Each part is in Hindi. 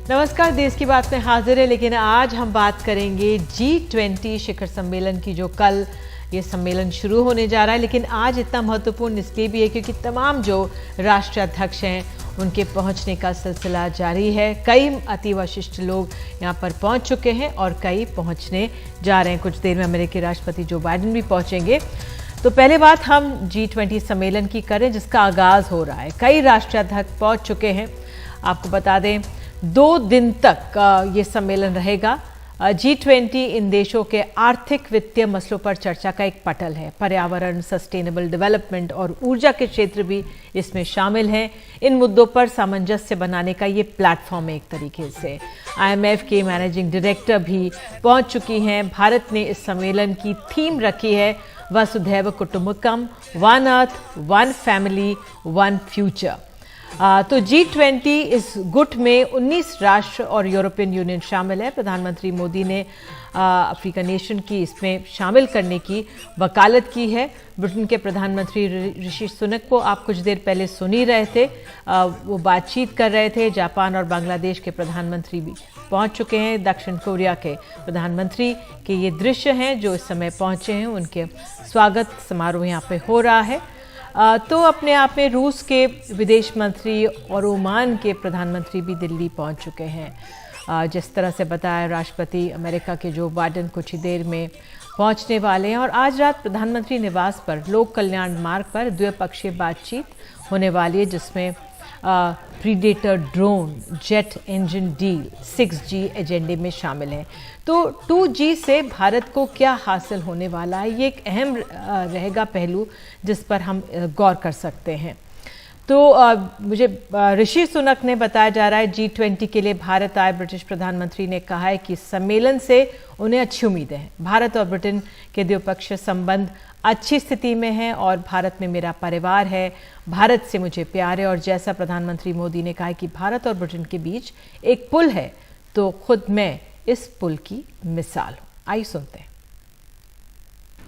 नमस्कार, देश की बात में हाजिर है। लेकिन आज हम बात करेंगे G20 शिखर सम्मेलन की, जो कल ये सम्मेलन शुरू होने जा रहा है। लेकिन आज इतना महत्वपूर्ण इसलिए भी है क्योंकि तमाम जो राष्ट्राध्यक्ष हैं उनके पहुंचने का सिलसिला जारी है। कई अति विशिष्ट लोग यहां पर पहुंच चुके हैं और कई पहुंचने जा रहे हैं। कुछ देर में अमेरिकी राष्ट्रपति जो बाइडेन भी पहुंचेंगे। तो पहले बात हम G20 सम्मेलन की करें, जिसका आगाज हो रहा है। कई राष्ट्राध्यक्ष पहुंच चुके हैं। आपको बता दें 2 दिन तक ये सम्मेलन रहेगा। G20 इन देशों के आर्थिक वित्तीय मसलों पर चर्चा का एक पटल है। पर्यावरण, सस्टेनेबल डेवलपमेंट और ऊर्जा के क्षेत्र भी इसमें शामिल हैं। इन मुद्दों पर सामंजस्य बनाने का ये प्लेटफॉर्म है एक तरीके से। IMF के मैनेजिंग डायरेक्टर भी पहुंच चुकी हैं। भारत ने इस सम्मेलन की थीम रखी है Vasudhaiva Kutumbakam, one earth, one family, one future. तो G20 इस गुट में 19 राष्ट्र और यूरोपियन यूनियन शामिल है। प्रधानमंत्री मोदी ने अफ्रीका नेशन की इसमें शामिल करने की वकालत की है। ब्रिटेन के प्रधानमंत्री ऋषि सुनक को आप कुछ देर पहले सुन ही रहे थे, वो बातचीत कर रहे थे। जापान और बांग्लादेश के प्रधानमंत्री भी पहुंच चुके हैं। दक्षिण कोरिया के प्रधानमंत्री के ये दृश्य हैं जो इस समय पहुंचे हैं। उनके स्वागत समारोह यहाँ पे हो रहा है। तो अपने आप में रूस के विदेश मंत्री और ओमान के प्रधानमंत्री भी दिल्ली पहुंच चुके हैं। जिस तरह से बताया राष्ट्रपति अमेरिका के जो बाइडेन कुछ ही देर में पहुंचने वाले हैं। और आज रात प्रधानमंत्री निवास पर लोक कल्याण मार्ग पर द्विपक्षीय बातचीत होने वाली है, जिसमें predator drone, jet engine deal, 6G एजेंडे में शामिल है। तो 2G से भारत को क्या हासिल होने वाला है, ये एक अहम रहेगा पहलू जिस पर हम गौर कर सकते हैं। तो मुझे ऋषि सुनक ने बताया जा रहा है G20 के लिए भारत आए ब्रिटिश प्रधानमंत्री ने कहा है कि सम्मेलन से उन्हें अच्छी उम्मीदें हैं। भारत और ब्रिटेन के द्विपक्षीय संबंध अच्छी स्थिति में है और भारत में मेरा परिवार है, भारत से मुझे प्यार है। और जैसा प्रधानमंत्री मोदी ने कहा है कि भारत और ब्रिटेन के बीच एक पुल है, तो खुद मैं इस पुल की मिसाल हूं। आइए सुनते हैं।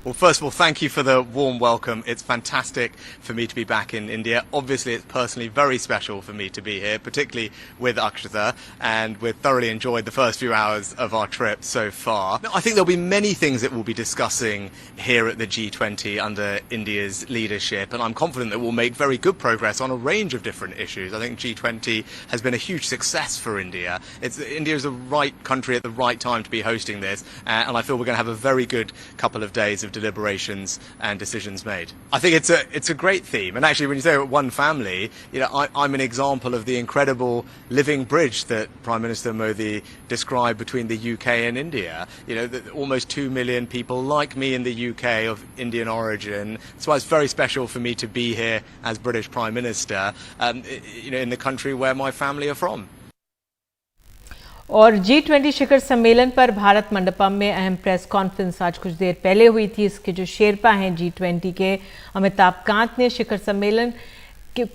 Well, first of all, thank you for the warm welcome. It's fantastic for me to be back in India. Obviously, it's personally very special for me to be here, particularly with Akshata, and we've thoroughly enjoyed the first few hours of our trip so far. I think there'll be many things that we'll be discussing here at the G20 under India's leadership, and I'm confident that we'll make very good progress on a range of different issues. I think G20 has been a huge success for India. India is the right country at the right time to be hosting this, and I feel we're going to have a very good couple of days of deliberations and decisions made. I think it's a great theme, and actually when you say one family, I'm an example of the incredible living bridge that Prime Minister Modi described between the UK and India. Almost 2 million people like me in the UK of Indian origin. That's why it's very special for me to be here as British Prime Minister, in the country where my family are from. और G20 शिखर सम्मेलन पर भारत मंडपम में अहम प्रेस कॉन्फ्रेंस आज कुछ देर पहले हुई थी। इसके जो शेरपा हैं G20 के, अमिताभ कांत ने शिखर सम्मेलन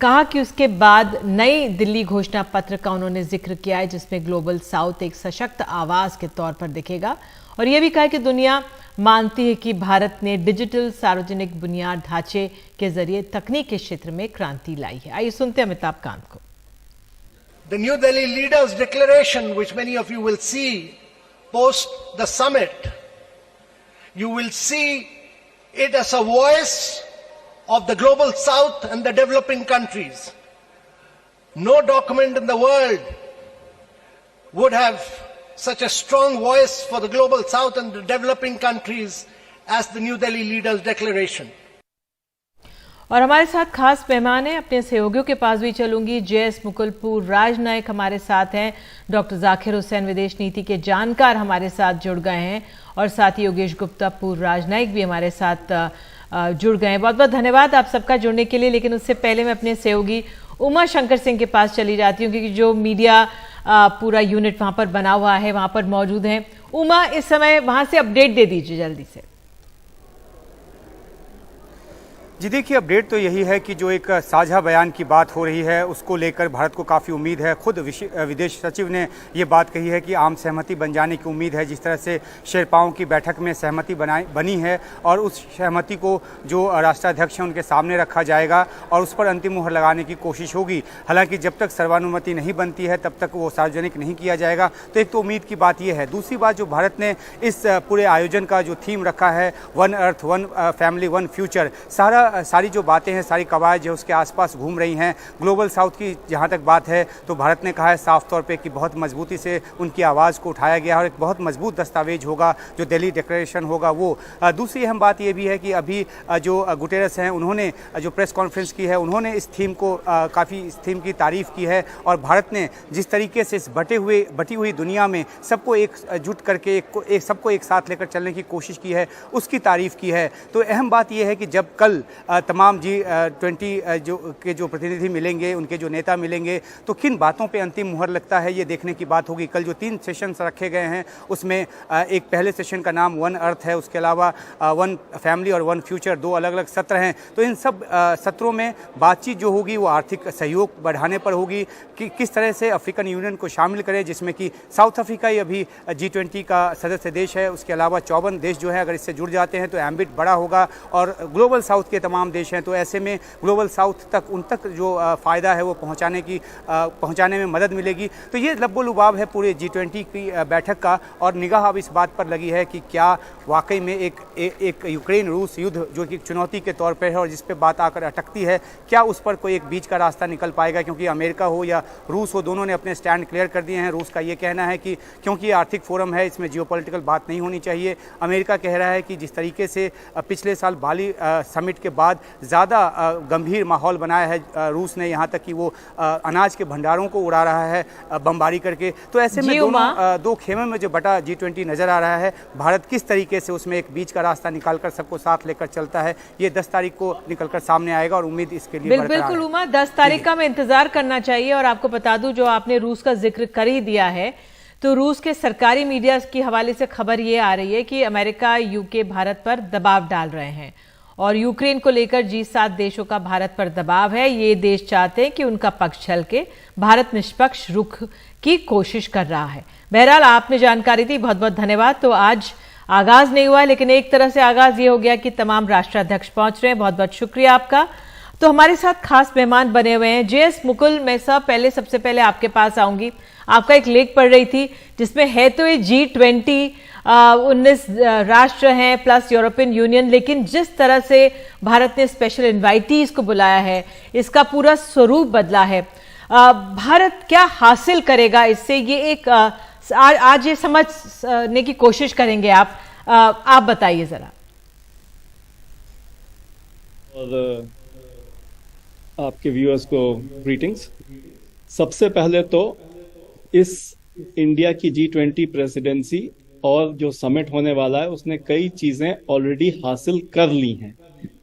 कहा कि उसके बाद नई दिल्ली घोषणा पत्र का उन्होंने जिक्र किया है, जिसमें ग्लोबल साउथ एक सशक्त आवाज के तौर पर दिखेगा। और यह भी कहा कि दुनिया मानती है कि भारत ने डिजिटल सार्वजनिक बुनियाद ढांचे के जरिए तकनीक के क्षेत्र में क्रांति लाई है। आइए सुनते हैं अमिताभ कांत को। The New Delhi Leaders' Declaration, which many of you will see post the summit, you will see it as a voice of the global south and the developing countries. No document in the world would have such a strong voice for the global south and the developing countries as the New Delhi Leaders' Declaration. और हमारे साथ खास मेहमान हैं, अपने सहयोगियों के पास भी चलूंगी। JS मुकुल, पूर्व राजनयिक हमारे साथ हैं। डॉक्टर जाकिर हुसैन, विदेश नीति के जानकार हमारे साथ जुड़ गए हैं। और साथ ही योगेश गुप्ता, पूर्व राजनयिक भी हमारे साथ जुड़ गए हैं। बहुत बहुत धन्यवाद आप सबका जुड़ने के लिए। लेकिन उससे पहले मैं अपने सहयोगी उमा शंकर सिंह के पास चली जाती हूँ, क्योंकि जो मीडिया पूरा यूनिट वहां पर बना हुआ है वहां पर मौजूद है। उमा, इस समय वहां से अपडेट दे दीजिए जल्दी से। जी देखिए, अपडेट तो यही है कि जो एक साझा बयान की बात हो रही है उसको लेकर भारत को काफ़ी उम्मीद है। खुद विदेश सचिव ने ये बात कही है कि आम सहमति बन जाने की उम्मीद है। जिस तरह से शेरपाओं की बैठक में सहमति बनी है और उस सहमति को जो राष्ट्राध्यक्ष हैं उनके सामने रखा जाएगा और उस पर अंतिम मुहर लगाने की कोशिश होगी। हालांकि जब तक सर्वानुमति नहीं बनती है तब तक वो सार्वजनिक नहीं किया जाएगा। तो एक तो उम्मीद की बात यह है। दूसरी बात, जो भारत ने इस पूरे आयोजन का जो थीम रखा है, one earth one family one future, सारी जो बातें हैं, सारी कवायद जो उसके आसपास घूम रही हैं। ग्लोबल साउथ की जहां तक बात है तो भारत ने कहा है साफ तौर पे कि बहुत मजबूती से उनकी आवाज़ को उठाया गया और एक बहुत मजबूत दस्तावेज होगा जो दिल्ली डिक्लेरेशन होगा वो। दूसरी अहम बात ये भी है कि अभी जो गुटेरस हैं उन्होंने जो प्रेस कॉन्फ्रेंस की है, उन्होंने इस थीम को काफ़ी इस थीम की तारीफ़ की है और भारत ने जिस तरीके से इस बटी हुई दुनिया में सबको एकजुट करके सबको एक साथ लेकर चलने की कोशिश की है, उसकी तारीफ़ की है। तो अहम बात यह है कि जब कल तमाम G20 जो प्रतिनिधि मिलेंगे, उनके जो नेता मिलेंगे, तो किन बातों पे अंतिम मुहर लगता है ये देखने की बात होगी। कल जो 3 सेशंस रखे गए हैं उसमें एक पहले सेशन का नाम वन अर्थ है, उसके अलावा वन फैमिली और वन फ्यूचर, 2 अलग अलग सत्र हैं। तो इन सब सत्रों में बातचीत जो होगी वो आर्थिक सहयोग बढ़ाने पर होगी कि किस तरह से अफ्रीकन यूनियन को शामिल करें, जिसमें कि साउथ अफ्रीका ही अभी G20 का सदस्य देश है। उसके अलावा 54 देश जो है अगर इससे जुड़ जाते हैं तो एम्बिट बड़ा होगा और ग्लोबल साउथ के तमाम देश हैं। तो ऐसे में ग्लोबल साउथ तक उन तक जो फ़ायदा है वो पहुंचाने में मदद मिलेगी। तो ये लब्बो लुबाब है पूरे G20 की बैठक का और निगाह अब इस बात पर लगी है कि क्या वाकई में एक यूक्रेन रूस युद्ध जो कि चुनौती के तौर पर है और जिस पे बात आकर अटकती है, क्या उस पर कोई एक बीच का रास्ता निकल पाएगा। क्योंकि अमेरिका हो या रूस हो, दोनों ने अपने स्टैंड क्लियर कर दिए हैं। रूस का ये कहना है कि क्योंकि ये आर्थिक फोरम है, इसमें जियोपॉलिटिकल बात नहीं होनी चाहिए। अमेरिका कह रहा है कि जिस तरीके से पिछले साल बाली समिट के बाद ज़्यादा गंभीर माहौल बनाया है रूस ने, यहाँ तक कि वो अनाज के भंडारों को उड़ा रहा है बमबारी करके। तो ऐसे में दो खेमे में जो बटा G20 नज़र आ रहा है, भारत किस तरीके से उसमें एक बीच का रास्ता निकालकर सबको साथ लेकर चलता है, ये 10 तारीख को निकलकर सामने आएगा और उम्मीद इसके लिए बिल्कुल उमा, 10 तारीख का हमें इंतजार करना चाहिए। और आपको बता दूं, जो आपने रूस का जिक्र कर ही दिया है, तो रूस के सरकारी मीडिया के हवाले से खबर ये आ रही है कि अमेरिका यूके भारत पर दबाव डाल रहे हैं और यूक्रेन को लेकर G7 देशों का भारत पर दबाव है। ये देश चाहते हैं कि उनका पक्ष छल के भारत निष्पक्ष रुख की कोशिश कर रहा है। बहरहाल आपने जानकारी दी, बहुत बहुत धन्यवाद। तो आज आगाज नहीं हुआ लेकिन एक तरह से आगाज ये हो गया कि तमाम राष्ट्राध्यक्ष पहुंच रहे हैं। बहुत बहुत शुक्रिया आपका। तो हमारे साथ खास मेहमान बने हुए हैं JS मुकुल। मैं सबसे पहले आपके पास आऊंगी। आपका एक लेख पढ़ रही थी जिसमें है तो ये G20 19 राष्ट्र हैं प्लस यूरोपियन यूनियन, लेकिन जिस तरह से भारत ने स्पेशल इन्वाइटीज को बुलाया है, इसका पूरा स्वरूप बदला है। भारत क्या हासिल करेगा इससे, ये एक आज ये समझने की कोशिश करेंगे आप बताइए जरा। और आपके व्यूअर्स को ग्रीटिंग्स। सबसे पहले तो इस इंडिया की G20 प्रेसिडेंसी और जो समिट होने वाला है उसने कई चीजें ऑलरेडी हासिल कर ली हैं।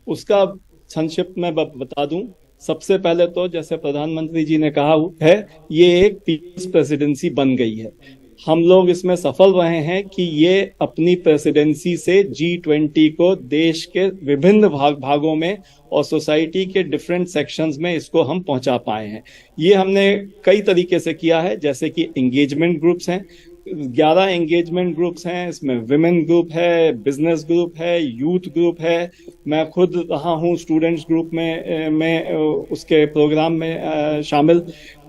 उसका संक्षिप्त में बता दूं। सबसे पहले तो जैसे प्रधानमंत्री जी ने कहा है, ये एक पीपल्स प्रेसिडेंसी बन गई है। हम लोग इसमें सफल रहे हैं कि ये अपनी प्रेसिडेंसी से G20 को देश के विभिन्न भागों में और सोसाइटी के डिफरेंट सेक्शंस में इसको हम पहुंचा पाए हैं। ये हमने कई तरीके से किया है, जैसे कि एंगेजमेंट ग्रुप्स हैं, 11 एंगेजमेंट ग्रुप्स हैं। इसमें विमेन ग्रुप है, बिजनेस ग्रुप है, यूथ ग्रुप है। मैं खुद रहा हूँ स्टूडेंट्स ग्रुप में उसके प्रोग्राम में शामिल।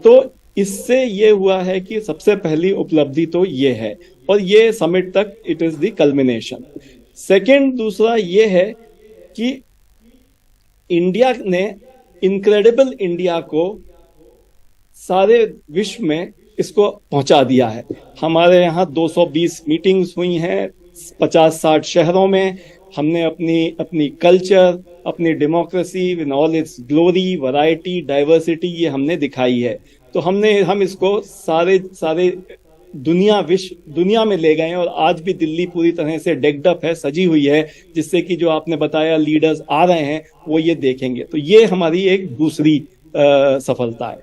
तो इससे ये हुआ है कि सबसे पहली उपलब्धि तो ये है और ये समिट तक it is the culmination. Second, दूसरा ये है कि इंडिया ने इनक्रेडिबल इंडिया को सारे विश्व में इसको पहुंचा दिया है। हमारे यहाँ 220 मीटिंग्स हुई हैं 50-60 शहरों में। हमने अपनी कल्चर, अपनी democracy with all it's glory, variety, diversity, ये हमने दिखाई है। तो हम इसको सारे दुनिया में ले गए और आज भी दिल्ली पूरी तरह से डेक्ड अप है, सजी हुई है, जिससे कि जो आपने बताया लीडर्स आ रहे हैं वो ये देखेंगे। तो ये हमारी एक दूसरी सफलता है।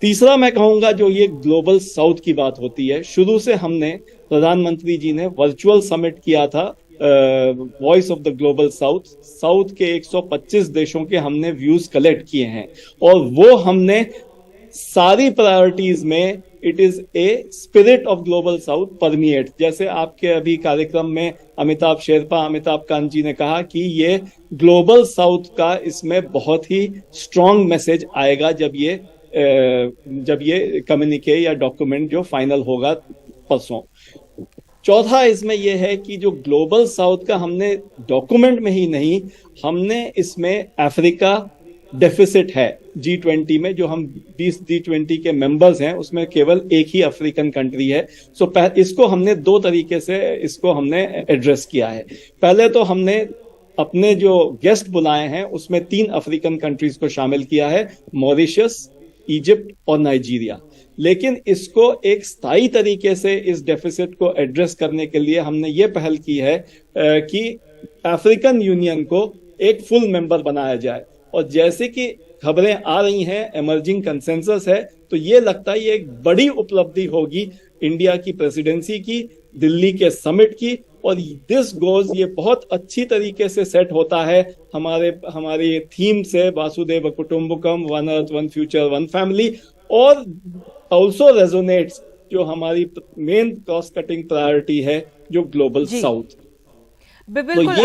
तीसरा मैं कहूंगा, जो ये ग्लोबल साउथ की बात होती है, शुरू से हमने प्रधानमंत्री जी ने वर्चुअल समिट किया था voice of the global south के 125 देशों के हमने व्यूज कलेक्ट किए हैं, और वो हमने सारी प्रायोरिटीज में it is a spirit of global south permeate. जैसे आपके अभी कार्यक्रम में अमिताभ कांत जी ने कहा कि ये ग्लोबल साउथ का इसमें बहुत ही स्ट्रॉन्ग मैसेज आएगा जब ये कम्युनिके या डॉक्यूमेंट जो फाइनल होगा परसों। चौथा इसमें यह है कि जो ग्लोबल साउथ का हमने डॉक्यूमेंट में ही नहीं, हमने इसमें अफ्रीका डेफिसिट है G20 में, जो हम 20 G20 के मेंबर्स हैं उसमें केवल एक ही अफ्रीकन कंट्री है। सो इसको हमने दो तरीके से इसको हमने एड्रेस किया है। पहले तो हमने अपने जो गेस्ट बुलाए हैं उसमें 3 अफ्रीकन कंट्रीज को शामिल किया है, मॉरिशस, इजिप्ट और नाइजीरिया। लेकिन इसको एक स्थायी तरीके से इस डेफिसिट को एड्रेस करने के लिए हमने ये पहल की है कि अफ्रीकन यूनियन को एक फुल मेंबर बनाया जाए। और जैसे कि खबरें आ रही हैं, इमर्जिंग कंसेंसस है, तो ये लगता है ये एक बड़ी उपलब्धि होगी इंडिया की प्रेसिडेंसी की, दिल्ली के समिट की। और दिस गोज, ये बहुत अच्छी तरीके से सेट होता है हमारे थीम से, Vasudhaiva Kutumbakam, one earth one future one family, और ऑल्सो रेजोनेट्स जो हमारी मेन क्रॉस कटिंग प्रायोरिटी है, जो ग्लोबल साउथ। बिल्कुल, तो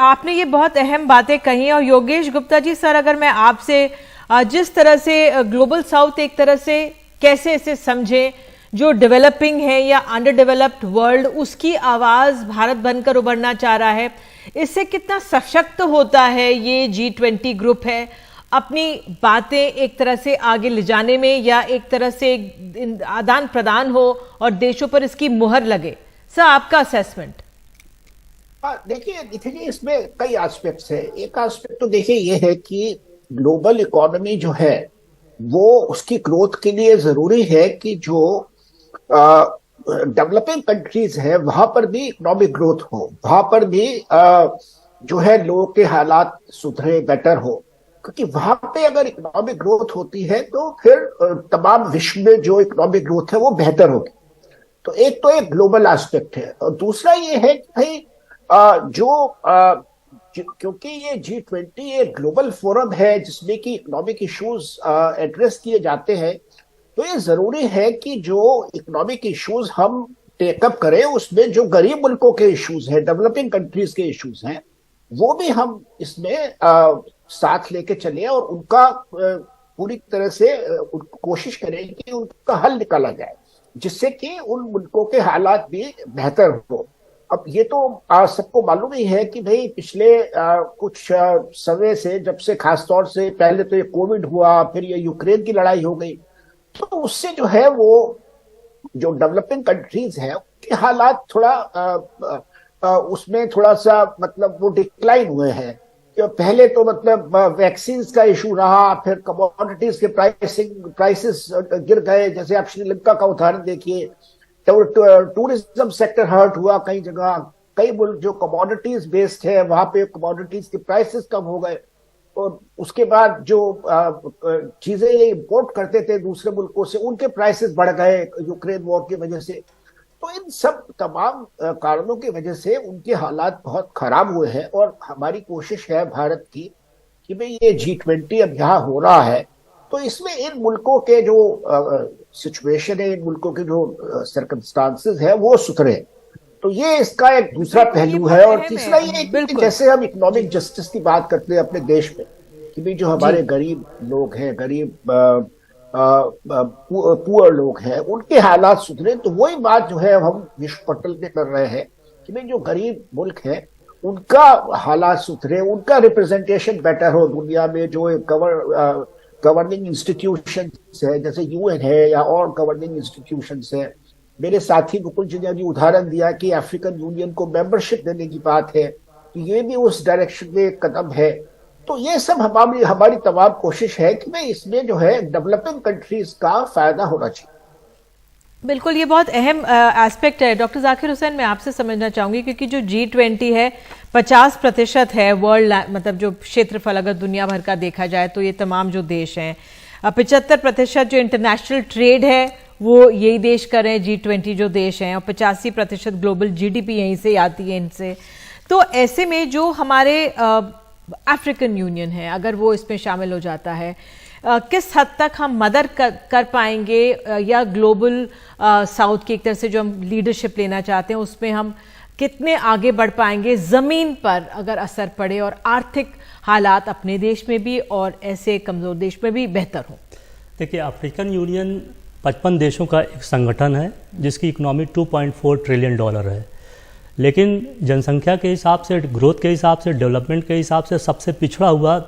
आपने ये बहुत अहम बातें कही। और योगेश गुप्ता जी सर, अगर मैं आपसे जिस तरह से ग्लोबल साउथ एक तरह से कैसे इसे समझें, जो डेवलपिंग है या अंडर डेवलप्ड वर्ल्ड, उसकी आवाज भारत बनकर उभरना चाह रहा है, इससे कितना सशक्त होता है ये G20 ग्रुप है अपनी बातें एक तरह से आगे ले जाने में, या एक तरह से आदान प्रदान हो और देशों पर इसकी मुहर लगे। सर, आपका असेसमेंट। देखिए इसमें कई एस्पेक्ट्स है। एक एस्पेक्ट तो देखिए ये है कि ग्लोबल इकोनॉमी जो है वो उसकी ग्रोथ के लिए जरूरी है कि जो डेवलपिंग कंट्रीज है वहां पर भी इकोनॉमिक ग्रोथ हो, वहां पर भी जो है लोगों के हालात सुधरे, बेटर हो। क्योंकि वहां पे अगर इकोनॉमिक ग्रोथ होती है तो फिर तमाम विश्व में जो इकोनॉमिक ग्रोथ है वो बेहतर होगी। तो एक ग्लोबल एस्पेक्ट है। और दूसरा ये है कि भाई क्योंकि ये G20 एक ग्लोबल फोरम है जिसमें कि इकोनॉमिक इश्यूज एड्रेस किए जाते हैं, तो ये जरूरी है कि जो इकोनॉमिक इश्यूज हम टेकअप करें उसमें जो गरीब मुल्कों के इश्यूज हैं, डेवलपिंग कंट्रीज के इश्यूज हैं, वो भी हम इसमें साथ लेके चले और उनका पूरी तरह से कोशिश करें कि उनका हल निकाला जाए, जिससे कि उन मुल्कों के हालात भी बेहतर हो। अब ये तो सबको मालूम ही है कि भाई पिछले कुछ समय से, जब से खासतौर से पहले तो ये कोविड हुआ, फिर ये यूक्रेन की लड़ाई हो गई, तो उससे जो है वो जो डेवलपिंग कंट्रीज हैं उनके हालात थोड़ा उसमें थोड़ा सा मतलब वो डिक्लाइन हुए हैं। पहले तो मतलब वैक्सीन का इशू रहा, फिर कमोडिटीज के प्राइसेस गिर गए। जैसे आप श्रीलंका का उदाहरण देखिए, टूरिज्म सेक्टर हर्ट हुआ कई जगह, कई मुल्क जो कमोडिटीज बेस्ड है वहां पे कमोडिटीज के प्राइसेस कम हो गए। और उसके बाद जो चीजें इंपोर्ट करते थे दूसरे मुल्कों से, उनके प्राइसेस बढ़ गए यूक्रेन वॉर की वजह से। तो इन सब तमाम कारणों की वजह से उनके हालात बहुत खराब हुए हैं। और हमारी कोशिश है भारत की कि भाई ये G20 अब यहाँ हो रहा है, तो इसमें इन मुल्कों के जो सिचुएशन है, इन मुल्कों के जो सर्कमस्टांसेस है वो सुधरे। तो ये इसका एक दूसरा पहलू है। और तीसरा ये कि जैसे हम इकोनॉमिक जस्टिस की बात करते हैं अपने देश में, कि भाई जो हमारे गरीब लोग हैं, गरीब पुअर लोग हैं, उनके हालात सुधरे। तो वही बात जो है हम विश्व पटल पे कर रहे हैं कि भाई जो गरीब मुल्क हैं उनका हालात सुधरे, उनका रिप्रेजेंटेशन बेटर हो दुनिया में। जो गवर्निंग इंस्टीट्यूशंस है जैसे UN है या और गवर्निंग इंस्टीट्यूशंस है। मेरे साथी मुकुल जी ने भी उदाहरण दिया कि अफ्रीकन यूनियन को मेंबरशिप देने की बात है, तो ये भी उस डायरेक्शन में एक कदम है। तो ये सब हमारी तमाम कोशिश है कि मैं इसमें जो है डेवलपिंग कंट्रीज का फायदा होना चाहिए। बिल्कुल, ये बहुत अहम एस्पेक्ट है। डॉक्टर जाकिर हुसैन, मैं आपसे समझना चाहूंगी, क्योंकि जो G20 है 50% है वर्ल्ड, मतलब जो क्षेत्रफल अगर दुनिया भर का देखा जाए तो ये तमाम जो देश हैं, 75% जो इंटरनेशनल ट्रेड है वो यही देश कर रहे हैं, G20 जो देश हैं, और 85% ग्लोबल GDP यहीं से आती है इनसे। तो ऐसे में जो हमारे अफ्रीकन यूनियन है, अगर वो इसमें शामिल हो जाता है, किस हद तक हम मदद कर पाएंगे, या ग्लोबल साउथ की एक तरह से जो हम लीडरशिप लेना चाहते हैं उसमें हम कितने आगे बढ़ पाएंगे जमीन पर अगर असर पड़े और आर्थिक हालात अपने देश में भी और ऐसे कमजोर देश में भी बेहतर हो? देखिए, अफ्रीकन यूनियन 55 देशों का एक संगठन है जिसकी इकोनॉमी $2.4 ट्रिलियन है, लेकिन जनसंख्या के हिसाब से, ग्रोथ के हिसाब से, डेवलपमेंट के हिसाब से सबसे पिछड़ा हुआ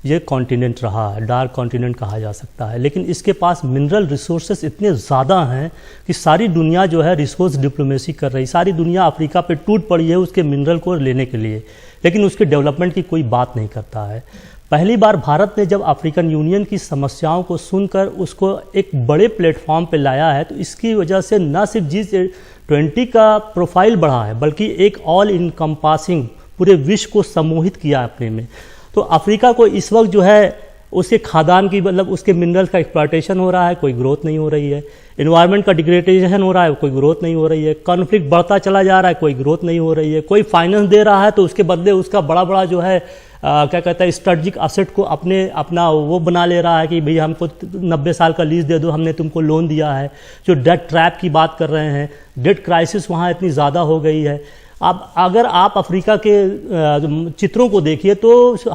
ये कॉन्टिनेंट रहा है, डार्क कॉन्टिनेंट कहा जा सकता है। लेकिन इसके पास मिनरल रिसोर्सेस इतने ज़्यादा हैं कि सारी दुनिया जो है रिसोर्स डिप्लोमेसी कर रही, सारी दुनिया अफ्रीका पे टूट पड़ी है उसके मिनरल को लेने के लिए, लेकिन उसके डेवलपमेंट की कोई बात नहीं करता है। पहली बार भारत ने जब अफ्रीकन यूनियन की समस्याओं को सुनकर उसको एक बड़े प्लेटफॉर्म पे लाया है, तो इसकी वजह से न सिर्फ G20 का प्रोफाइल बढ़ा है, बल्कि एक ऑल इनकम्पासिंग पूरे विश्व को सम्मोहित किया अपने में। तो अफ्रीका को इस वक्त जो है उसके खादान की, मतलब उसके मिनरल्स का एक्सप्लॉयटेशन हो रहा है, कोई ग्रोथ नहीं हो रही है। एनवायरनमेंट का डिग्रेडेशन हो रहा है, कोई ग्रोथ नहीं हो रही है। कॉन्फ्लिक्ट बढ़ता चला जा रहा है, कोई ग्रोथ नहीं हो रही है। कोई फाइनेंस दे रहा है तो उसके बदले उसका बड़ा बड़ा जो है क्या कहता है, स्ट्रेटजिक असेट को अपना वो बना ले रहा है कि भैया हमको 90 साल का लीज दे दो, हमने तुमको लोन दिया है। जो डेट ट्रैप की बात कर रहे हैं, डेट क्राइसिस वहाँ इतनी ज़्यादा हो गई है। अब अगर आप अफ्रीका के चित्रों को देखिए तो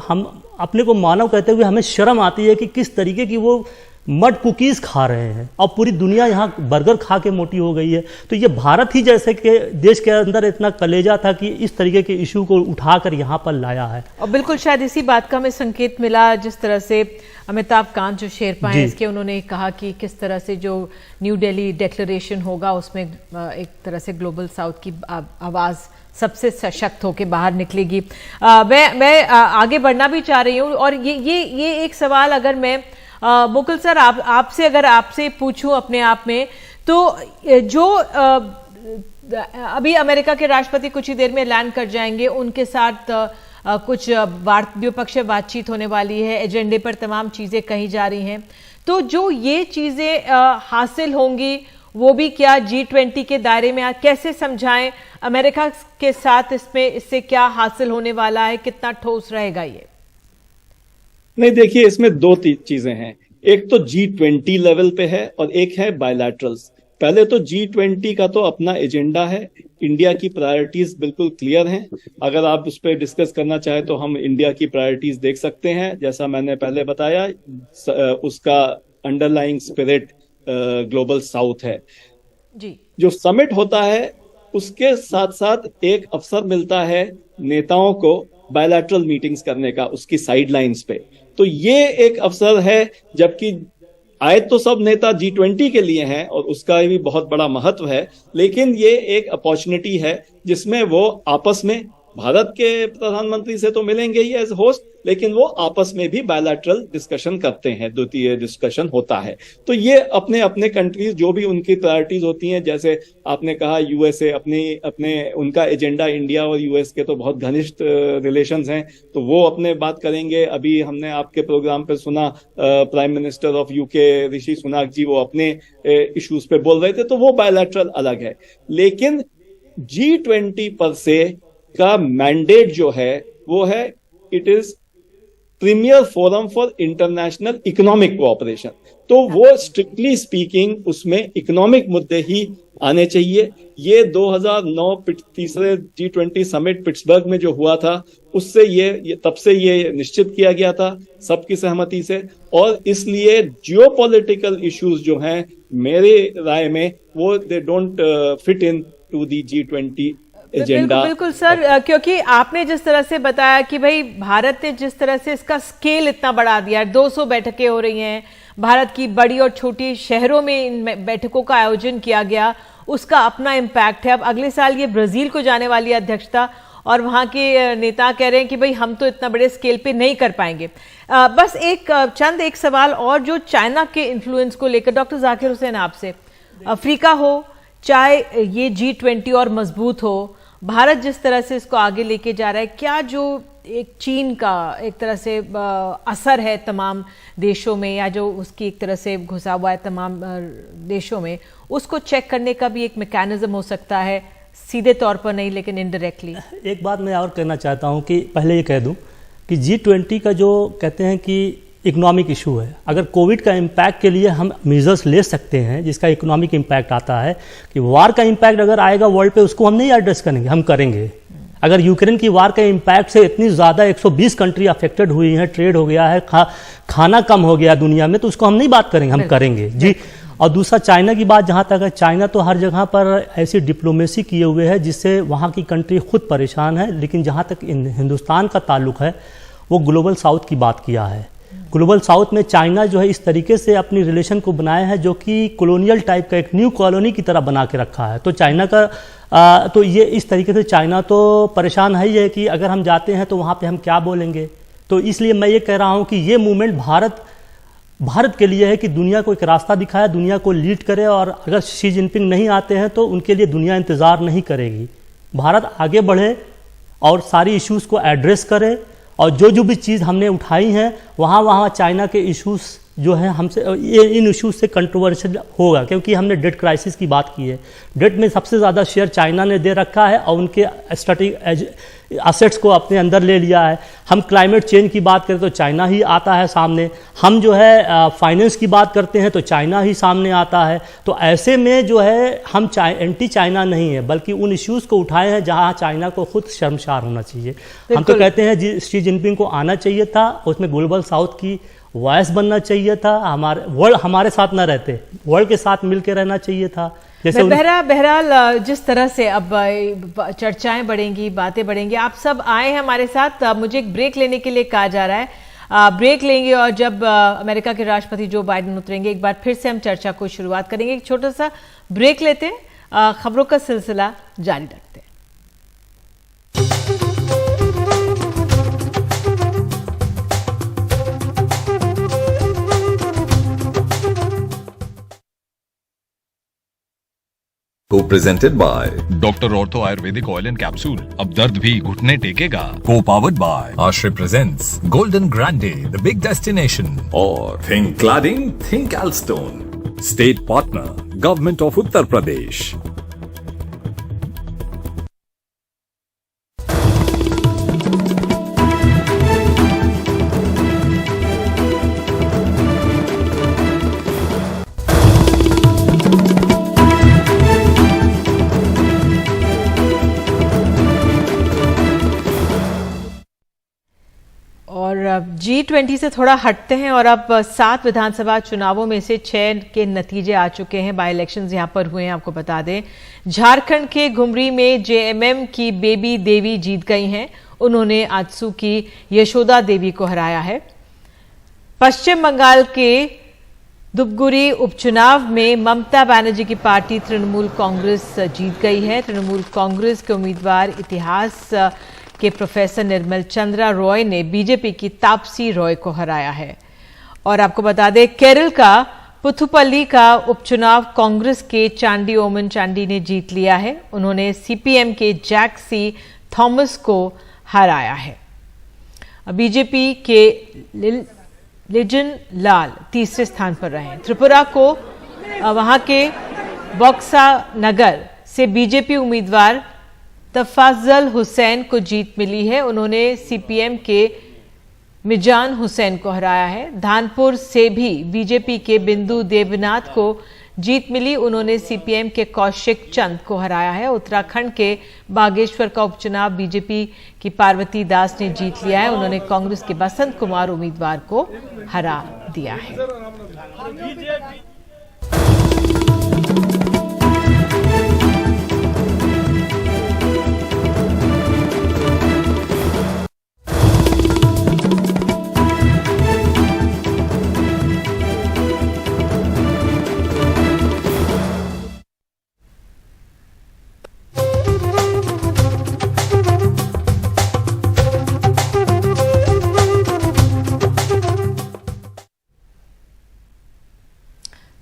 हम अपने को मानव कहते हुए हमें शर्म आती है कि किस तरीके की वो मड कुकीज़ खा रहे हैं, और पूरी दुनिया यहाँ बर्गर खा के मोटी हो गई है। तो ये भारत ही जैसे के देश के अंदर इतना कलेजा था कि इस तरीके के इशू को उठाकर यहाँ पर लाया है। और बिल्कुल शायद इसी बात का हमें संकेत मिला जिस तरह से अमिताभ कांत जो शेरपा हैं इसके, उन्होंने कहा कि किस तरह से जो न्यू दिल्ली डिक्लेरेशन होगा उसमें एक तरह से ग्लोबल साउथ की आवाज़ सबसे सशक्त होकर बाहर निकलेगी। मैं आगे बढ़ना भी चाह रही हूँ, और ये एक सवाल अगर मैं मुकुल सर आपसे पूछूं अपने आप में, तो जो अभी अमेरिका के राष्ट्रपति कुछ ही देर में लैंड कर जाएंगे, उनके साथ कुछ द्विपक्षीय बातचीत होने वाली है, एजेंडे पर तमाम चीजें कही जा रही हैं। तो जो ये चीजें हासिल होंगी वो भी क्या G20 के दायरे में कैसे समझाएं, अमेरिका के साथ इससे क्या हासिल होने वाला है, कितना ठोस रहेगा ये? नहीं, देखिए, इसमें दो चीजें हैं। एक तो G20 लेवल पे है और एक है बायलैटरल्स। पहले तो G20 का तो अपना एजेंडा है, इंडिया की प्रायोरिटीज बिल्कुल क्लियर हैं। अगर आप उस पर डिस्कस करना चाहें तो हम इंडिया की प्रायोरिटीज देख सकते हैं। जैसा मैंने पहले बताया, उसका अंडरलाइंग स्पिरिट ग्लोबल साउथ है जी। जो समिट होता है उसके साथ साथ एक अवसर मिलता है नेताओं को बायलैटरल मीटिंग्स करने का उसकी साइडलाइंस पे। तो ये एक अवसर है, जबकि आए तो सब नेता G20 के लिए हैं और उसका भी बहुत बड़ा महत्व है, लेकिन ये एक अपॉर्चुनिटी है जिसमें वो आपस में, भारत के प्रधानमंत्री से तो मिलेंगे ही एज होस्ट, लेकिन वो आपस में भी बायलैटरल डिस्कशन करते हैं, द्वितीय डिस्कशन होता है। तो ये अपने अपने कंट्रीज जो भी उनकी प्रायोरिटीज होती हैं, जैसे आपने कहा यूएसए अपने उनका एजेंडा, इंडिया और यूएस के तो बहुत घनिष्ठ रिलेशंस हैं, तो वो अपने बात करेंगे। अभी हमने आपके प्रोग्राम पे सुना प्राइम मिनिस्टर ऑफ यूके ऋषि सुनाक जी, वो अपने इश्यूज पे बोल रहे थे, तो वो बायलैटरल अलग है। लेकिन G20 पर से का मैंडेट जो है वो है, it is premier forum for international economic cooperation. तो वो स्ट्रिक्टली स्पीकिंग उसमें इकोनॉमिक मुद्दे ही आने चाहिए। ये 2009 तीसरे G20 समिट पिट्सबर्ग में जो हुआ था, उससे ये तब से ये निश्चित किया गया था सबकी सहमति से, और इसलिए जियोपॉलिटिकल इश्यूज जो हैं मेरे राय में वो they don't fit into the G20 agenda. बिल्कुल सर, क्योंकि आपने जिस तरह से बताया कि भाई भारत ने जिस तरह से इसका स्केल इतना बढ़ा दिया है, 200 बैठकें हो रही हैं, भारत की बड़ी और छोटी शहरों में इन बैठकों का आयोजन किया गया, उसका अपना इम्पैक्ट है। अब अगले साल ये ब्राजील को जाने वाली अध्यक्षता, और वहाँ के नेता कह रहे हैं कि भाई हम तो इतना बड़े स्केल पे नहीं कर पाएंगे। बस एक सवाल और जो चाइना के इन्फ्लुएंस को लेकर, डॉक्टर जाकिर हुसैन आपसे, अफ्रीका हो चाहे ये G20 और मजबूत हो, भारत जिस तरह से इसको आगे लेके जा रहा है, क्या जो एक चीन का एक तरह से असर है तमाम देशों में, या जो उसकी एक तरह से घुसा हुआ है तमाम देशों में, उसको चेक करने का भी एक मैकेनिज्म हो सकता है, सीधे तौर पर नहीं लेकिन इनडायरेक्टली। एक बात मैं और कहना चाहता हूं कि पहले ये कह दूं कि G20 का जो कहते हैं कि इकोनॉमिक इशू है, अगर कोविड का इम्पैक्ट के लिए हम मेजर्स ले सकते हैं जिसका इकोनॉमिक इम्पैक्ट आता है, कि वार का इम्पैक्ट अगर आएगा वर्ल्ड पे उसको हम नहीं एड्रेस करेंगे, हम करेंगे। अगर यूक्रेन की वार के इम्पैक्ट से इतनी ज़्यादा 120 कंट्री अफेक्टेड हुई हैं, ट्रेड हो गया है, खाना कम हो गया दुनिया में, तो उसको हम नहीं बात करेंगे, हम करेंगे जी। और दूसरा चाइना की बात जहाँ तक है, चाइना तो हर जगह पर ऐसी डिप्लोमेसी किए हुए है जिससे वहाँ की कंट्री खुद परेशान है, लेकिन जहाँ तक हिंदुस्तान का ताल्लुक है वो ग्लोबल साउथ की बात किया है। ग्लोबल साउथ में चाइना जो है इस तरीके से अपनी रिलेशन को बनाया है जो कि कॉलोनियल टाइप का एक न्यू कॉलोनी की तरह बना के रखा है। तो चाइना का तो ये इस तरीके से चाइना तो परेशान है ही है कि अगर हम जाते हैं तो वहाँ पे हम क्या बोलेंगे। तो इसलिए मैं ये कह रहा हूँ कि ये मूवमेंट भारत के लिए है कि दुनिया को एक रास्ता दिखाए, दुनिया को लीड करे, और अगर शी जिनपिंग नहीं आते हैं तो उनके लिए दुनिया इंतज़ार नहीं करेगी। भारत आगे बढ़े और सारी इश्यूज़ को एड्रेस करे, और जो भी चीज़ हमने उठाई हैं वहाँ चाइना के इश्यूज़ जो है हमसे इन इश्यूज़ से कंट्रोवर्शियल होगा, क्योंकि हमने डेट क्राइसिस की बात की है। डेट में सबसे ज़्यादा शेयर चाइना ने दे रखा है और उनके स्ट्रेटेजिक एसेट्स को अपने अंदर ले लिया है। हम क्लाइमेट चेंज की बात करें तो चाइना ही आता है सामने, हम जो है फाइनेंस की बात करते हैं तो चाइना ही सामने आता है। तो ऐसे में जो है हम एंटी चाइना नहीं है, बल्कि उन इश्यूज़ को उठाए हैं जहां चाइना को खुद शर्मसार होना चाहिए। हम तो कहते हैं शी जिनपिंग को आना चाहिए था, उसमें ग्लोबल साउथ की वॉइस बनना चाहिए था, वर्ल्ड हमारे साथ ना रहते, वर्ल्ड के साथ मिलकर रहना चाहिए था। जैसे बहरहाल जिस तरह से अब चर्चाएं बढ़ेंगी, बातें बढ़ेंगी, आप सब आए हैं हमारे साथ। मुझे एक ब्रेक लेने के लिए कहा जा रहा है, ब्रेक लेंगे और जब अमेरिका के राष्ट्रपति जो बाइडेन उतरेंगे एक बार फिर से हम चर्चा को शुरुआत करेंगे। एक छोटा सा ब्रेक लेते हैं, खबरों का सिलसिला जारी रखते हैं। Co-presented by doctor ortho Ayurvedic oil and capsule, अब दर्द भी घुटने टेकेगा। Co-powered by Ashray presents Golden Grande, the big destination, or Think Cladding, Think Alstone. State partner, Government of Uttar Pradesh. G20 से थोड़ा हटते हैं और अब 7 विधानसभा चुनावों में से 6 के नतीजे आ चुके हैं। बाई इलेक्शंस यहां पर हुए हैं। आपको बता दें, झारखंड के घुमरी में JMM की बेबी देवी जीत गई हैं। उन्होंने आजसू की यशोदा देवी को हराया है। पश्चिम बंगाल के धुपगुड़ी उपचुनाव में ममता बनर्जी की पार्टी तृणमूल कांग्रेस जीत गई है। तृणमूल कांग्रेस के उम्मीदवार इतिहास के प्रोफेसर निर्मल चंद्रा रॉय ने बीजेपी की तापसी रॉय को हराया है। और आपको बता दें, केरल का पुथुपल्ली का उपचुनाव कांग्रेस के चांडी ओमन चांडी ने जीत लिया है। उन्होंने CPM के जैक सी थॉमस को हराया है। बीजेपी के लिजन लाल तीसरे स्थान पर रहे। त्रिपुरा को वहां के बक्सा नगर से बीजेपी उम्मीदवार तफाजल हुसैन को जीत मिली है। उन्होंने CPM के मिजान हुसैन को हराया है। धानपुर से भी बीजेपी के बिंदु देवनाथ को जीत मिली। उन्होंने CPM के कौशिक चंद को हराया है। उत्तराखंड के बागेश्वर का उपचुनाव बीजेपी की पार्वती दास ने जीत लिया है। उन्होंने कांग्रेस के बसंत कुमार उम्मीदवार को हरा दिया है।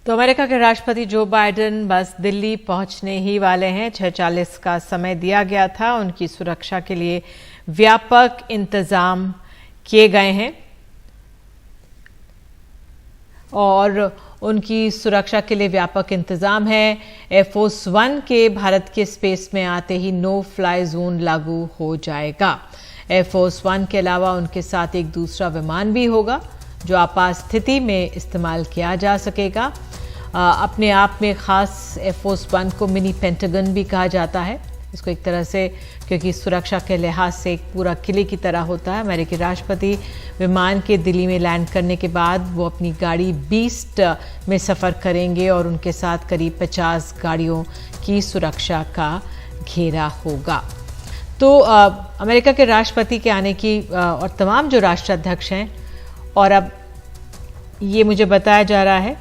तो अमेरिका के राष्ट्रपति जो बाइडेन बस दिल्ली पहुंचने ही वाले हैं। 6:40 का समय दिया गया था। उनकी सुरक्षा के लिए व्यापक इंतजाम किए गए हैं और उनकी सुरक्षा के लिए व्यापक इंतजाम है। एयरफोर्स 1 के भारत के स्पेस में आते ही नो फ्लाई जोन लागू हो जाएगा। एयरफोर्स 1 के अलावा उनके साथ एक दूसरा विमान भी होगा जो आपात स्थिति में इस्तेमाल किया जा सकेगा। अपने आप में खास एयरफोर्स 1 को मिनी पेंटागन भी कहा जाता है इसको एक तरह से, क्योंकि सुरक्षा के लिहाज से एक पूरा किले की तरह होता है। अमेरिकी राष्ट्रपति विमान के दिल्ली में लैंड करने के बाद वो अपनी गाड़ी बीस्ट में सफ़र करेंगे और उनके साथ करीब 50 गाड़ियों की सुरक्षा का घेरा होगा। तो अमेरिका के राष्ट्रपति के आने की और तमाम जो राष्ट्राध्यक्ष हैं, और अब ये मुझे बताया जा रहा है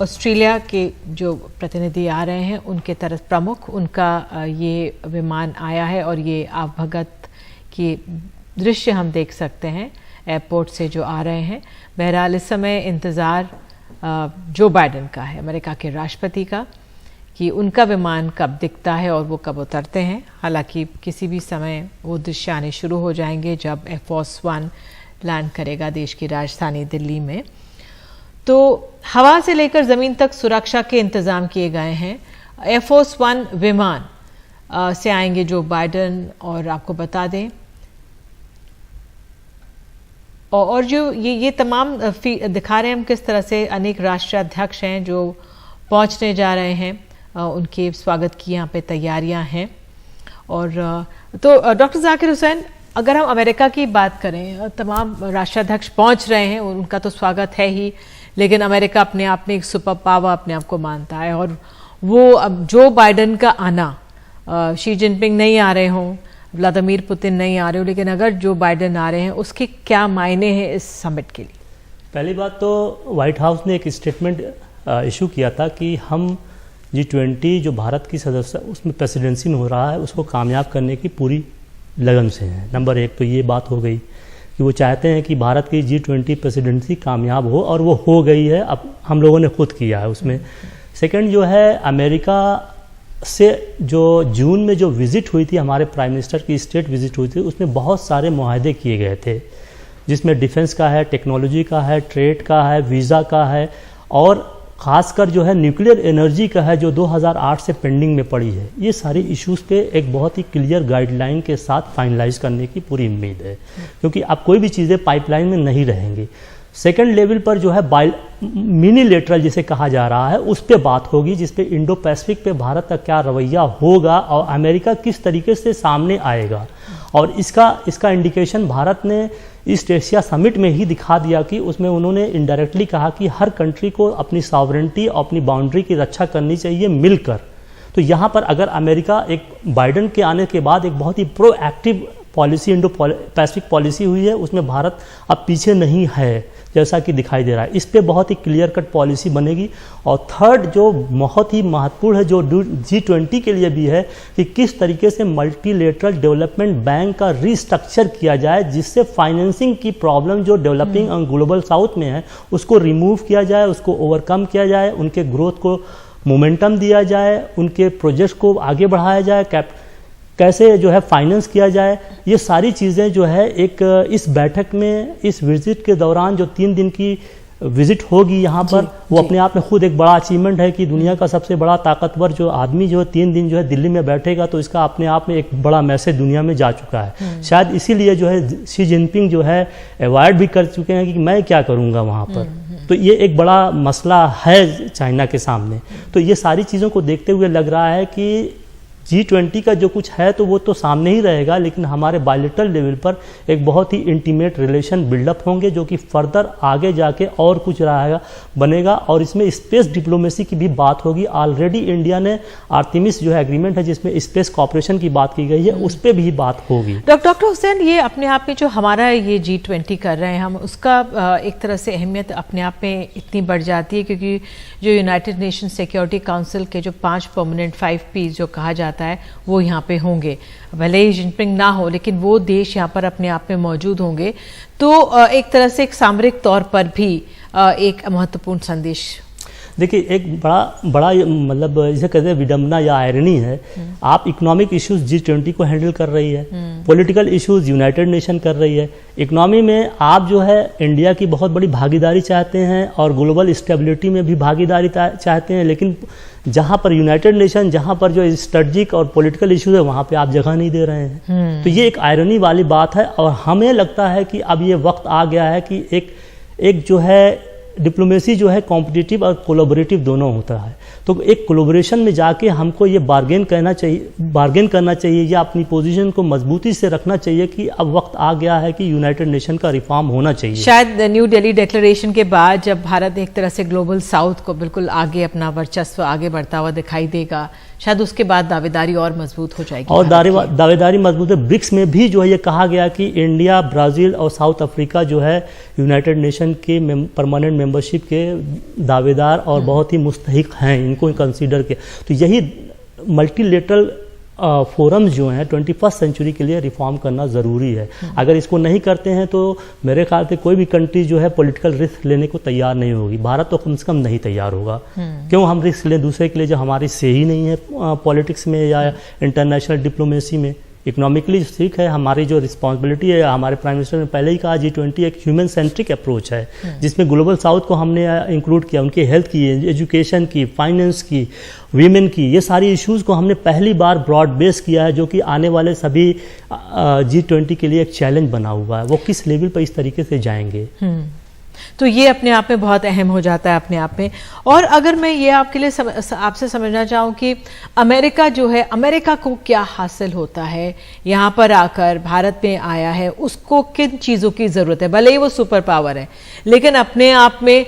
ऑस्ट्रेलिया के जो प्रतिनिधि आ रहे हैं उनके तरफ प्रमुख उनका ये विमान आया है और ये आवभगत के दृश्य हम देख सकते हैं एयरपोर्ट से जो आ रहे हैं। बहरहाल इस समय इंतज़ार जो बाइडेन का है, अमेरिका के राष्ट्रपति का, कि उनका विमान कब दिखता है और वो कब उतरते हैं। हालांकि किसी भी समय वो दृश्य आने शुरू हो जाएंगे जब एयरफोर्स 1 लैंड करेगा देश की राजधानी दिल्ली में। तो हवा से लेकर ज़मीन तक सुरक्षा के इंतज़ाम किए गए हैं। एयरफोर्स 1 विमान से आएंगे जो बाइडेन, और आपको बता दें और जो ये तमाम दिखा रहे हैं हम किस तरह से अनेक राष्ट्राध्यक्ष हैं जो पहुंचने जा रहे हैं, उनके स्वागत की यहाँ पे तैयारियां हैं। और तो डॉक्टर जाकिर हुसैन, अगर हम अमेरिका की बात करें, तमाम राष्ट्राध्यक्ष पहुंच रहे हैं और उनका तो स्वागत है ही, लेकिन अमेरिका अपने आप में एक सुपर पावर अपने आप को मानता है और वो अब जो बाइडेन का आना, शी जिनपिंग नहीं आ रहे हों, व्लादिमीर पुतिन नहीं आ रहे हो, लेकिन अगर जो बाइडेन आ रहे हैं उसके क्या मायने हैं इस समिट के लिए? पहली बात तो व्हाइट हाउस ने एक स्टेटमेंट इशू किया था कि हम G20 जो भारत की सदस्य उसमें प्रेसिडेंसी में हो रहा है उसको कामयाब करने की पूरी लगन से हैं। नंबर एक तो ये बात हो गई कि वो चाहते हैं कि भारत की G20 प्रेसिडेंसी कामयाब हो, और वो हो गई है, अब हम लोगों ने खुद किया है उसमें। सेकंड जो है, अमेरिका से जो जून में जो विज़िट हुई थी, हमारे प्राइम मिनिस्टर की स्टेट विज़िट हुई थी, उसमें बहुत सारे मुआहदे किए गए थे जिसमें डिफेंस का है, टेक्नोलॉजी का है, ट्रेड का है, वीज़ा का है, और ख़ासकर जो है न्यूक्लियर एनर्जी का है जो 2008 से पेंडिंग में पड़ी है। ये सारी इश्यूज़ पे एक बहुत ही क्लियर गाइडलाइन के साथ फाइनलाइज करने की पूरी उम्मीद है, क्योंकि अब कोई भी चीज़ें पाइपलाइन में नहीं रहेंगी। सेकंड लेवल पर जो है मिनीलेटरल जिसे कहा जा रहा है उस पर बात होगी, जिस पे इंडो पैसिफिक पे भारत का क्या रवैया होगा और अमेरिका किस तरीके से सामने आएगा। और इसका इंडिकेशन भारत ने ईस्ट एशिया समिट में ही दिखा दिया कि उसमें उन्होंने इनडायरेक्टली कहा कि हर कंट्री को अपनी सॉवरेंटी और अपनी बाउंड्री की रक्षा करनी चाहिए मिलकर। तो यहाँ पर अगर अमेरिका एक बाइडेन के आने के बाद एक बहुत ही proactive policy, Indo Pacific policy हुई है, उसमें भारत अब पीछे नहीं है जैसा कि दिखाई दे रहा है। इस पे बहुत ही क्लियर कट पॉलिसी बनेगी। और थर्ड जो बहुत ही महत्वपूर्ण है जो G20 के लिए भी है कि किस तरीके से मल्टीलेटरल डेवलपमेंट बैंक का रिस्ट्रक्चर किया जाए, जिससे फाइनेंसिंग की प्रॉब्लम जो डेवलपिंग और ग्लोबल साउथ में है उसको रिमूव किया जाए, उसको ओवरकम किया जाए, उनके ग्रोथ को मोमेंटम दिया जाए, उनके प्रोजेक्ट को आगे बढ़ाया जाए, कैसे जो है फाइनेंस किया जाए। ये सारी चीज़ें जो है एक इस बैठक में, इस विजिट के दौरान जो 3 दिन की विजिट होगी यहाँ पर, वो अपने आप में खुद एक बड़ा अचीवमेंट है कि दुनिया का सबसे बड़ा ताकतवर जो आदमी जो है 3 दिन जो है दिल्ली में बैठेगा, तो इसका अपने आप में एक बड़ा मैसेज दुनिया में जा चुका है। शायद इसीलिए जो है शी जिनपिंग जो है अवॉइड भी कर चुके हैं कि मैं क्या करूँगा वहाँ पर। तो ये एक बड़ा मसला है चाइना के सामने। तो ये सारी चीज़ों को देखते हुए लग रहा है कि G20 का जो कुछ है तो वो तो सामने ही रहेगा, लेकिन हमारे बायलैटरल लेवल पर एक बहुत ही इंटीमेट रिलेशन बिल्डअप होंगे जो कि फर्दर आगे जाके और कुछ रहेगा बनेगा। और इसमें स्पेस डिप्लोमेसी की भी बात होगी। ऑलरेडी इंडिया ने आर्टेमिस जो है एग्रीमेंट है जिसमें स्पेस कॉपरेशन की बात की गई है, उस पर भी बात होगी। डॉक्टर हुसैन, ये अपने आप में जो हमारा ये G20 कर रहे हैं हम, उसका एक तरह से अहमियत अपने आप में इतनी बढ़ जाती है क्योंकि जो यूनाइटेड नेशन सिक्योरिटी काउंसिल के जो 5 परमानेंट 5 Ps जो कहा जाता है वो यहाँ पे होंगे। भले ही जिनपिंग ना हो, लेकिन वो देश यहाँ पर अपने आप में मौजूद होंगे। तो एक तरह से एक सामरिक तौर पर भी एक महत्वपूर्ण संदेश। देखिए एक बड़ा मतलब जिसे कहते हैं विडम्बना या आयरनी है, आप इकोनॉमिक इश्यूज G20 को हैंडल कर रही है, पॉलिटिकल इश्यूज यूनाइटेड नेशन कर रही है, इकोनॉमी में आप जो है इंडिया की बहुत बड़ी भागीदारी चाहते हैं और ग्लोबल स्टेबिलिटी में भी भागीदारी चाहते हैं, लेकिन जहां पर यूनाइटेड नेशन, जहां पर जो स्ट्रेटजिक और पॉलिटिकल इश्यूज है वहां पे आप जगह नहीं दे रहे हैं। तो ये एक आयरनी वाली बात है और हमें लगता है कि अब ये वक्त आ गया है कि एक जो है डिप्लोमेसी जो है कॉम्पिटिटिव और कोलैबोरेटिव दोनों होता है, तो एक कोलैबोरेशन में जाके हमको ये बार्गेन करना चाहिए या अपनी पोजीशन को मजबूती से रखना चाहिए कि अब वक्त आ गया है कि यूनाइटेड नेशन का रिफॉर्म होना चाहिए। शायद न्यू दिल्ली डिक्लेरेशन के बाद जब भारत एक तरह से ग्लोबल साउथ को बिल्कुल आगे अपना वर्चस्व आगे बढ़ता हुआ दिखाई देगा, शायद उसके बाद दावेदारी और मजबूत हो जाएगी और दावेदारी मजबूत है। ब्रिक्स में भी जो है ये कहा गया कि इंडिया, ब्राजील और साउथ अफ्रीका जो है यूनाइटेड नेशन के परमानेंट मेंबरशिप के दावेदार और बहुत ही मुस्तहिक हैं, इनको कंसीडर के। तो यही मल्टीलेटरल फोरम्स जो हैं 21st सेंचुरी के लिए रिफॉर्म करना ज़रूरी है। अगर इसको नहीं करते हैं तो मेरे ख्याल से कोई भी कंट्री जो है पॉलिटिकल रिस्क लेने को तैयार नहीं होगी। भारत तो कम से कम नहीं तैयार होगा। क्यों हम रिस्क लें दूसरे के लिए जब हमारी से ही नहीं है पॉलिटिक्स में या इंटरनेशनल डिप्लोमेसी में। इकोनॉमिकली ठीक है, हमारी जो रिस्पॉन्सिबिलिटी है, हमारे प्राइम मिनिस्टर ने पहले ही कहा G20 एक ह्यूमन सेंट्रिक अप्रोच है जिसमें ग्लोबल साउथ को हमने इंक्लूड किया, उनके हेल्थ की, एजुकेशन की, फाइनेंस की, वीमेन की, ये सारी इश्यूज़ को हमने पहली बार ब्रॉड बेस किया है, जो कि आने वाले सभी G20 के लिए एक चैलेंज बना हुआ है। वो किस लेवल पर इस तरीके से जाएंगे, तो ये अपने आप में बहुत अहम हो जाता है अपने आप में। और अगर मैं ये आपके लिए आपसे समझना चाहूँ कि अमेरिका जो है, अमेरिका को क्या हासिल होता है यहाँ पर आकर, भारत में आया है, उसको किन चीज़ों की ज़रूरत है? भले ही वो सुपर पावर है, लेकिन अपने आप में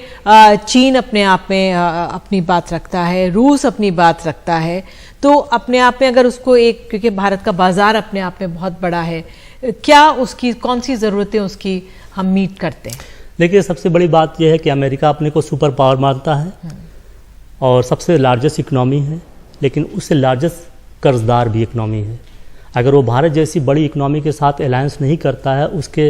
चीन अपने आप में अपनी बात रखता है, रूस अपनी बात रखता है, तो अपने आप में अगर उसको एक, क्योंकि भारत का बाजार अपने आप में बहुत बड़ा है, क्या उसकी कौन सी ज़रूरतें उसकी हम मीट करते हैं? देखिए सबसे बड़ी बात यह है कि अमेरिका अपने को सुपर पावर मानता है और सबसे लार्जेस्ट इकनॉमी है, लेकिन उससे लार्जेस्ट कर्जदार भी इकनॉमी है। अगर वो भारत जैसी बड़ी इकनॉमी के साथ अलायंस नहीं करता है, उसके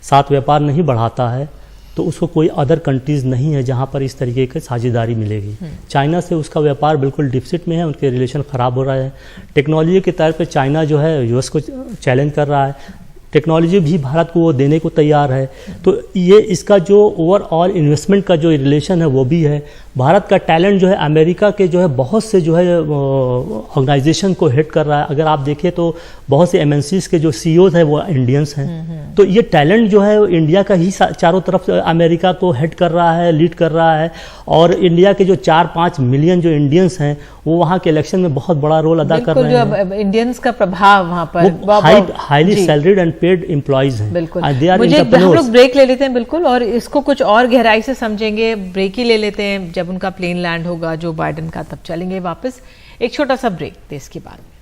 साथ व्यापार नहीं बढ़ाता है, तो उसको कोई अदर कंट्रीज़ नहीं है जहाँ पर इस तरीके की साझेदारी मिलेगी। चाइना से उसका व्यापार बिल्कुल डिफिसिट में है, उनके रिलेशन ख़राब हो रहा है। टेक्नोलॉजी के तौर पर चाइना जो है यूएस को चैलेंज कर रहा है, टेक्नोलॉजी भी भारत को वो देने को तैयार है। तो ये इसका जो ओवरऑल इन्वेस्टमेंट का जो रिलेशन है वो भी है। भारत का टैलेंट जो है अमेरिका के जो है बहुत से जो है ऑर्गेनाइजेशन को हेड कर रहा है। अगर आप देखें तो बहुत से MNCs के जो CEOs हैं वो इंडियंस हैं। तो ये टैलेंट जो है इंडिया का ही चारों तरफ अमेरिका को हेड कर रहा है, लीड कर रहा है। और इंडिया के जो 4-5 मिलियन जो इंडियंस हैं वो वहाँ के इलेक्शन में बहुत बड़ा रोल अदा कर रहे हैं। इंडियंस का प्रभाव वहाँ पर highly salaried and paid employees हैं। बिल्कुल, मुझे हम लोग ब्रेक ले लेते हैं बिल्कुल, और इसको कुछ और गहराई से समझेंगे। ब्रेक ही ले लेते हैं, जब उनका प्लेन लैंड होगा जो बाइडेन का, तब चलेंगे वापस। एक छोटा सा ब्रेक देश के बाद में।